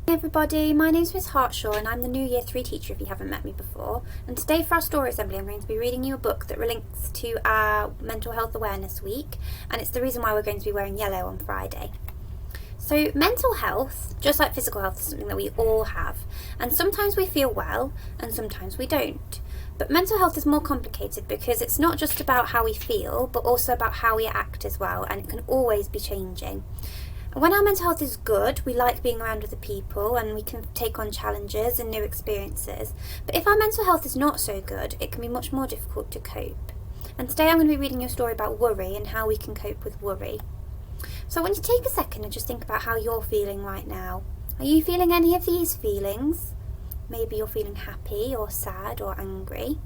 Hey everybody, my name's Miss Hartshaw and I'm the new Year 3 teacher if you haven't met me before. And today for our story assembly I'm going to be reading you a book that relates to our Mental Health Awareness Week, and it's the reason why we're going to be wearing yellow on Friday. So mental health, just like physical health, is something that we all have, and sometimes we feel well and sometimes we don't. But mental health is more complicated because it's not just about how we feel but also about how we act as well, and it can always be changing. When our mental health is good, we like being around other people and we can take on challenges and new experiences. But if our mental health is not so good, it can be much more difficult to cope. And today I'm going to be reading you a story about worry and how we can cope with worry. So I want you to take a second and just think about how you're feeling right now. Are you feeling any of these feelings? Maybe you're feeling happy or sad or angry.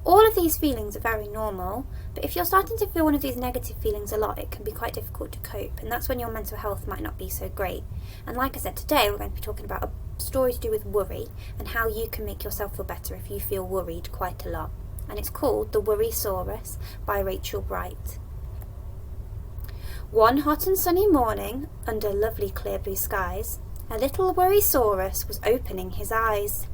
All of these feelings are very normal, but if you're starting to feel one of these negative feelings a lot, it can be quite difficult to cope, and that's when your mental health might not be so great. And like I said, today we're going to be talking about a story to do with worry and how you can make yourself feel better if you feel worried quite a lot. And it's called The Worrysaurus by Rachel Bright. One hot and sunny morning, under lovely clear blue skies, a little Worrysaurus was opening his eyes.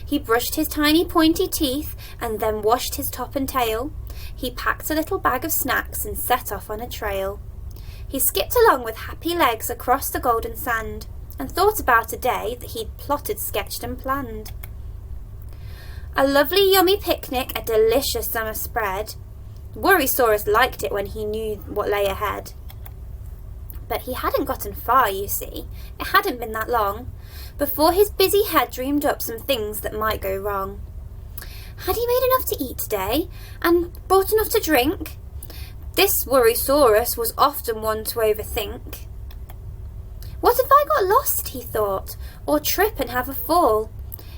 He brushed his tiny pointy teeth and then washed his top and tail. He packed a little bag of snacks and set off on a trail. He skipped along with happy legs across the golden sand and thought about a day that he'd plotted, sketched and planned. A lovely yummy picnic, a delicious summer spread. Worrysaurus liked it when he knew what lay ahead. But he hadn't gotten far, you see. It hadn't been that long before his busy head dreamed up some things that might go wrong. Had he made enough to eat today and brought enough to drink? This Worrysaurus was often one to overthink. What if I got lost, he thought, or trip and have a fall?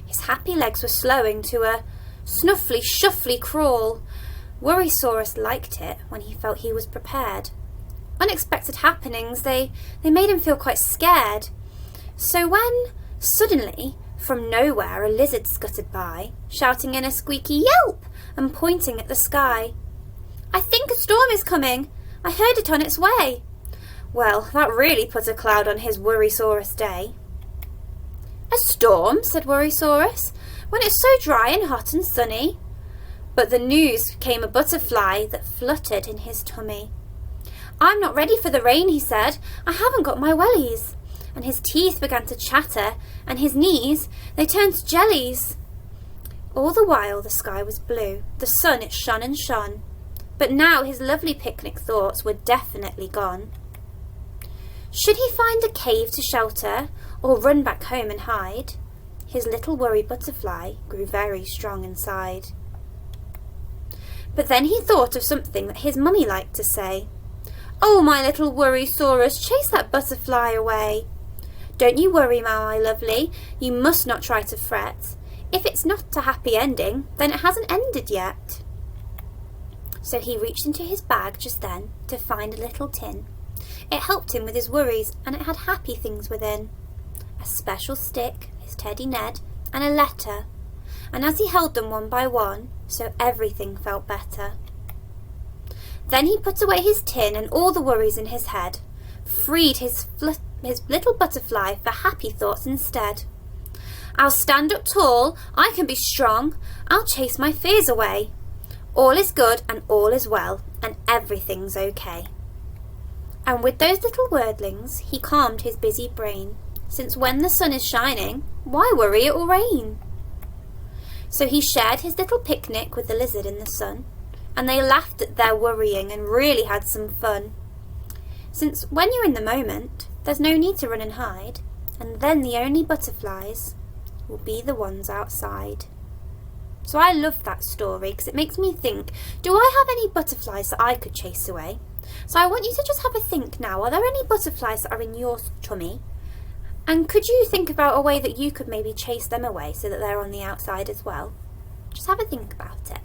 His happy legs were slowing to a snuffly, shuffly crawl. Worrysaurus liked it when he felt he was prepared. Unexpected happenings, they made him feel quite scared. So when, suddenly, from nowhere a lizard scuttered by, shouting in a squeaky yelp and pointing at the sky. "I think a storm is coming. I heard it on its way." Well, that really put a cloud on his Worrysaurus day. "A storm?" said Worrysaurus, "when it's so dry and hot and sunny." But the news came a butterfly that fluttered in his tummy. "I'm not ready for the rain," he said. "I haven't got my wellies." And his teeth began to chatter, and his knees, they turned to jellies. All the while the sky was blue, the sun it shone and shone, but now his lovely picnic thoughts were definitely gone. Should he find a cave to shelter, or run back home and hide? His little worry butterfly grew very strong inside. But then he thought of something that his mummy liked to say. "Oh, my little Worrysaurus, chase that butterfly away. Don't you worry, my lovely, you must not try to fret. If it's not a happy ending, then it hasn't ended yet." So he reached into his bag just then to find a little tin. It helped him with his worries, and it had happy things within. A special stick, his teddy Ned, and a letter. And as he held them one by one, so everything felt better. Then he put away his tin and all the worries in his head, freed his little butterfly for happy thoughts instead. "I'll stand up tall, I can be strong, I'll chase my fears away. All is good and all is well, and everything's okay." And with those little wordlings he calmed his busy brain, since when the sun is shining, why worry it will rain? So he shared his little picnic with the lizard in the sun, and they laughed at their worrying and really had some fun. Since when you're in the moment, there's no need to run and hide, and then the only butterflies will be the ones outside. So I love that story because it makes me think, do I have any butterflies that I could chase away? So I want you to just have a think now, are there any butterflies that are in your tummy? And could you think about a way that you could maybe chase them away so that they're on the outside as well? Just have a think about it.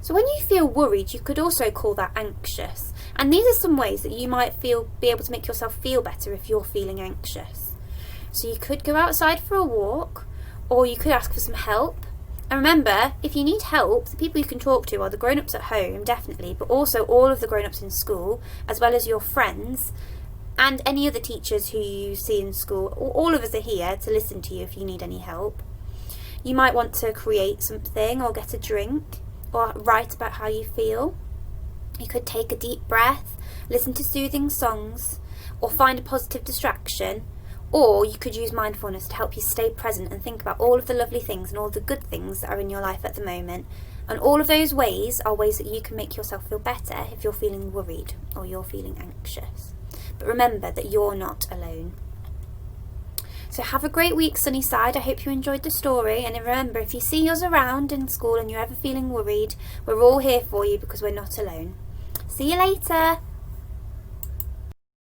So when you feel worried, you could also call that anxious. And these are some ways that you might be able to make yourself feel better if you're feeling anxious. So you could go outside for a walk, or you could ask for some help. And remember, if you need help, the people you can talk to are the grown-ups at home, definitely, but also all of the grown-ups in school, as well as your friends. and any other teachers who you see in school. All of us are here to listen to you if you need any help. You might want to create something or get a drink or write about how you feel. You could take a deep breath, listen to soothing songs, or find a positive distraction. Or you could use mindfulness to help you stay present and think about all of the lovely things and all the good things that are in your life at the moment. And all of those ways are ways that you can make yourself feel better if you're feeling worried or you're feeling anxious. But remember that you're not alone. So have a great week, Sunnyside. I hope you enjoyed the story. And remember, if you see us around in school and you're ever feeling worried, we're all here for you because we're not alone. See you later.